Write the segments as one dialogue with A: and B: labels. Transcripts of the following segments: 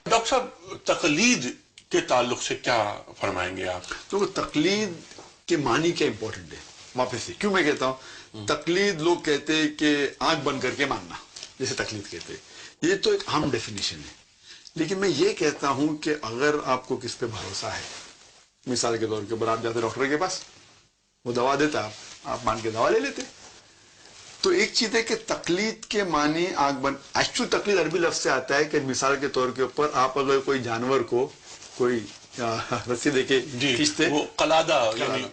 A: Doctor صاحب تقلید کے تعلق سے کیا فرمائیں گے آپ؟
B: تو تقلید کے معنی کیا امپورٹنٹ ہے واپس سے کیوں میں کہتا ہوں تقلید لوگ کہتے ہیں کہ آنکھ بند کر کے ماننا جیسے تقلید کہتے ہیں یہ تو ایک عام ڈیفینیشن ہے لیکن میں یہ کہتا ہوں کہ اگر آپ کو کس پہ بھروسہ ہے مثال کے طور کے اوپر آپ جاتے ڈاکٹر کے پاس وہ دوا دیتا آپ مان کے دوا لے لیتے تو ایک چیز ہے کہ تقلید کے معنی آنکھ بند ایکچوئل تقلید عربی لفظ سے آتا ہے کہ مثال کے طور کے اوپر آپ اگر کوئی جانور کو کوئی رسی دے کے کھینچتے
A: وہ قلادہ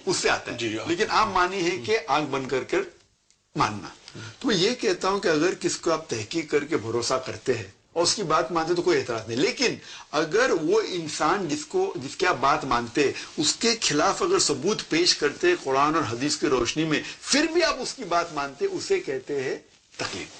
B: اس سے آتا ہے لیکن عام معنی ہے کہ آنکھ بند کر کر ماننا تو میں یہ کہتا ہوں کہ اگر کس کو آپ تحقیق کر کے بھروسہ کرتے ہیں اور اس کی بات مانتے تو کوئی اعتراض نہیں لیکن اگر وہ انسان جس کی آپ بات مانتے اس کے خلاف اگر ثبوت پیش کرتے قرآن اور حدیث کی روشنی میں پھر بھی آپ اس کی بات مانتے اسے کہتے ہیں تقلید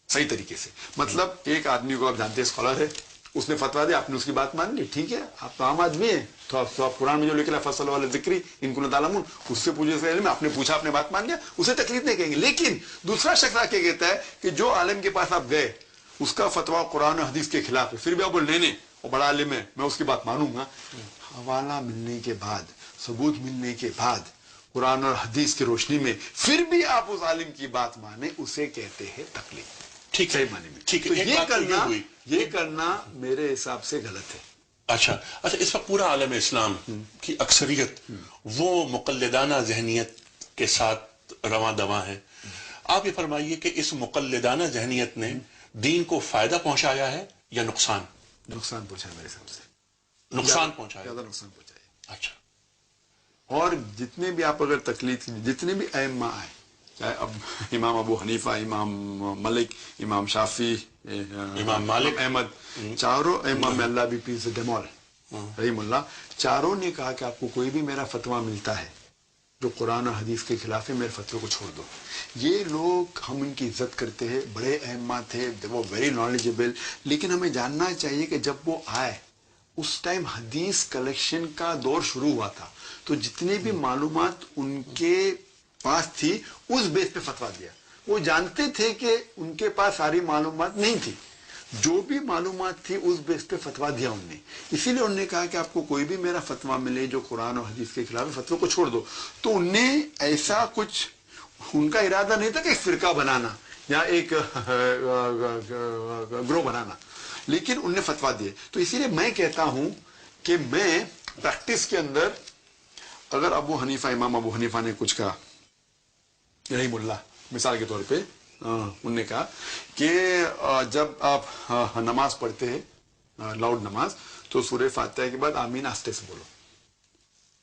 B: صحیح طریقے سے مطلب ایک آدمی کو آپ جانتے ہیں اسکالر ہے اس نے فتوا دیا آپ نے اس کی بات مان لی ٹھیک ہے آپ تو عام آدمی ہیں تو آپ قرآن میں جو لکھا ہے فصل والے ذکری ان کو تعلمون اس سے پوچھے اس علم میں آپ نے پوچھا آپ نے بات مان لیا اسے تقلید نہیں کہیں گے لیکن دوسرا شخص آ کے کہتا ہے کہ جو عالم کے پاس آپ گئے اس کا فتوا قرآن و حدیث کے خلاف ہے پھر بھی آپ بول نہیں وہ بڑا عالم ہے میں اس کی بات مانوں گا حوالہ ملنے کے بعد ثبوت ملنے کے بعد قرآن اور حدیث کی روشنی میں پھر بھی آپ اس عالم کی بات مانیں اسے کہتے ہیں تقلید
A: ٹھیک ہے
B: تو یہ کرنا میرے حساب سے غلط ہے
A: اچھا اس وقت پورا عالم اسلام کی اکثریت وہ مقلدانہ ذہنیت کے ساتھ رواں دواں ہے آپ یہ فرمائیے کہ اس مقلدانہ ذہنیت نے دین کو فائدہ پہنچایا ہے یا نقصان
B: پہنچایا میرے حساب سے
A: نقصان پہنچایا
B: زیادہ نقصان پہنچایا
A: اچھا
B: اور جتنے بھی آپ اگر تقلید جتنے بھی ائمہ آئے چاہے اب امام ابو حنیفہ امام ملک امام شافعی
A: امام مالک
B: احمد چاروں ائمہ میں اللہ بھی پیس ڈیمول رحیم اللہ چاروں نے کہا کہ آپ کو کوئی بھی میرا فتویٰ ملتا ہے جو قرآن اور حدیث کے خلاف ہے میرے فتوے کو چھوڑ دو یہ لوگ ہم ان کی عزت کرتے ہیں بڑے ائمہ تھے وہ ویری نالجبل لیکن ہمیں جاننا چاہیے کہ جب وہ آئے اس ٹائم حدیث کلیکشن کا دور شروع ہوا تھا تو جتنے بھی معلومات ان کے پاس تھی اس بیس پہ فتویٰ دیا وہ جانتے تھے کہ ان کے پاس ساری معلومات نہیں تھی جو بھی معلومات تھی اس بیس پہ فتویٰ دیا انہوں نے اسی لیے انہوں نے کہا کہ آپ کو کوئی بھی میرا فتویٰ ملے جو قرآن اور حدیث کے خلاف فتوے کو چھوڑ دو تو انہوں نے ایسا کچھ ان کا ارادہ نہیں تھا کہ ایک فرقہ بنانا یا ایک گروہ بنانا لیکن انہوں نے فتویٰ دیے تو اسی لیے میں کہتا ہوں کہ میں پریکٹس کے اندر اگر امام ابو حنیفہ نے کچھ کہا رحیم اللہ مثال کے طور پہ انہوں نے کہا کہ جب آپ نماز پڑھتے ہیں لاؤڈ نماز تو سورہ فاتحہ کے بعد آمین آہستہ سے بولو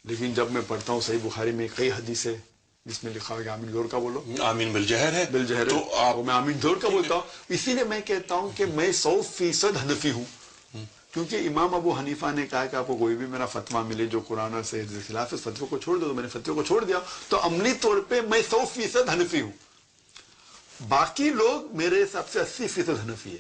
B: لیکن جب میں پڑھتا ہوں صحیح بخاری میں کئی حدیث ہے جس میں لکھا ہوا کہ آمین زور کا بولو
A: آمین بالجہر ہے
B: تو میں آمین زور کا بولتا ہوں اسی لیے میں کہتا ہوں کہ میں 100% حنفی ہوں کیونکہ امام ابو حنیفہ نے کہا کہ آپ کو کوئی بھی میرا فتویٰ ملے جو قرآن اور حدیث کے خلاف ہے اس فتوے کو چھوڑ دو تو میں نے فتوے کو چھوڑ دیا تو عملی طور پہ میں 100% حنفی ہوں باقی لوگ میرے حساب سے 80% حنفی ہے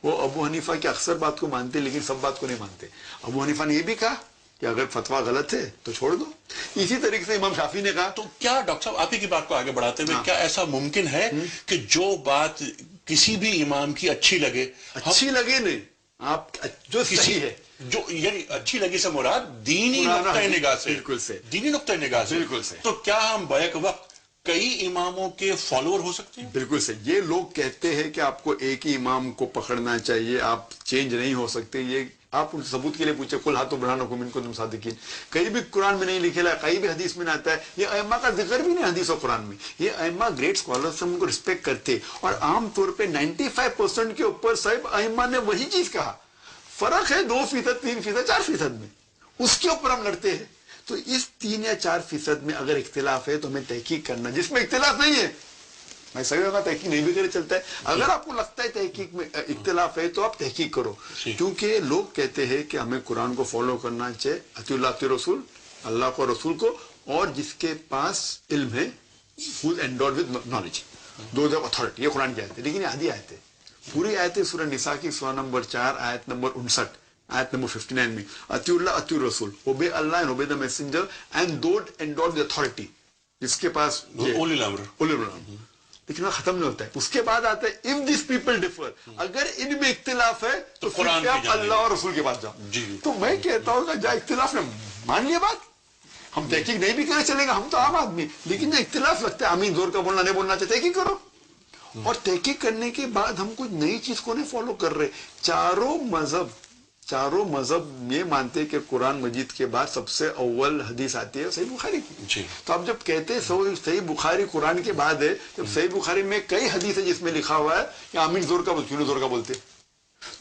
B: وہ ابو حنیفہ کی اکثر بات کو مانتے لیکن سب بات کو نہیں مانتے ابو حنیفہ نے یہ بھی کہا کہ اگر فتویٰ غلط ہے تو چھوڑ دو اسی طریقے سے امام شافعی نے کہا
A: تو کیا ڈاکٹر صاحب آپ ہی کی بات کو آگے بڑھاتے ہوئے کیا ایسا ممکن ہے کہ جو بات کسی بھی امام کی اچھی لگے
B: نہیں آپ جو صحیح ہے
A: جو یعنی اچھی لگی سے مراد دینی نقطۂ نگاہ سے
B: بالکل سے
A: دینی نقطۂ نگاہ سے
B: بالکل سے
A: تو کیا ہم بیک وقت کئی اماموں کے فالوور ہو سکتے ہیں
B: بالکل سے یہ لوگ کہتے ہیں کہ آپ کو ایک ہی امام کو پکڑنا چاہیے آپ چینج نہیں ہو سکتے یہ آپ ان ثبوت کے لیے پوچھے کل ہاتھوں برہانکم ان کنتم صادقین کہیں بھی قرآن میں نہیں لکھا ہے کہیں بھی حدیث میں نہ آتا ہے یہ ائمہ کا ذکر بھی نہیں حدیث و قرآن میں یہ ائمہ گریٹ اسکالرز ہم ان کو رسپیکٹ کرتے اور عام طور پہ 95% کے اوپر صاحب ائمہ نے وہی چیز کہا فرق ہے 2%, 3%, 4% میں اس کے اوپر ہم لڑتے ہیں تو اس 3 یا 4% میں اگر اختلاف ہے تو ہمیں تحقیق کرنا جس میں اختلاف نہیں ہے میں صحیح ہوگا تحقیق نہیں بھی کرے چلتا ہے اگر آپ کو لگتا ہے تحقیق میں اختلاف ہے تو آپ تحقیق کرو کیونکہ لوگ کہتے ہیں کہ ہمیں قرآن کو فالو کرنا چاہیے اطیعوا اللہ اطیعوا رسول اللہ کو رسول کو اور جس کے پاس علم ہے who is endowed with knowledge those have authority یہ قرآن کی آیت ہے لیکن یہ آدھی آیت ہے پوری آیت ہے سورہ نساء کی سورہ نمبر 4 آیت نمبر 59 آیت نمبر 59 میں اطیعوا اللہ اطیعوا الرسول obey Allah and obey the messenger and those endowed with authority جس کے پاس
A: اولی الامر
B: لیکن وہ ختم نہیں ہوتا ہے. اس کے بعد آتا ہے if these people differ, اگر ان میں اختلاف ہے تو
A: قرآن
B: پھر
A: کی
B: آپ
A: جانب.
B: اللہ اور رسول کے پاس جاؤ.
A: جی.
B: تو میں کہتا ہوں کہ جہاں اختلاف نے مان لیا بات, ہم تحقیق نہیں بھی کریں چلے گا, ہم تو عام آدمی, لیکن جہاں اختلاف لگتا ہے امین زور کا بولنا نہیں بولنا چاہتے, تحقیق کرو. اور تحقیق کرنے کے بعد ہم کچھ نئی چیز کو نہیں فالو کر رہے. چاروں مذہب یہ مانتے کہ قرآن مجید کے بعد سب سے اول حدیث آتی ہے صحیح بخاری کی.
A: جی.
B: تو اب جب کہتے ہیں صحیح بخاری قرآن کے بعد ہے, جب صحیح بخاری میں کئی حدیث ہے جس میں لکھا ہوا ہے کہ آمین زور کا کیوں زور کا بولتے.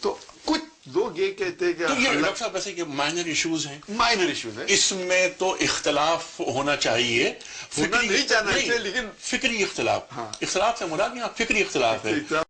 B: تو کچھ لوگ یہ کہتے ہیں کہ
A: تو یہ ڈاکٹر صاحب ویسے کہ مائنر ایشوز ہیں,
B: مائنر ایشوز ہے,
A: اس میں تو اختلاف ہونا چاہیے,
B: ہونا نہیں چاہنا چاہیے, لیکن
A: فکری اختلاف,
B: ہاں.
A: اختلاف سے مراد یہاں فکری اختلاف ہے.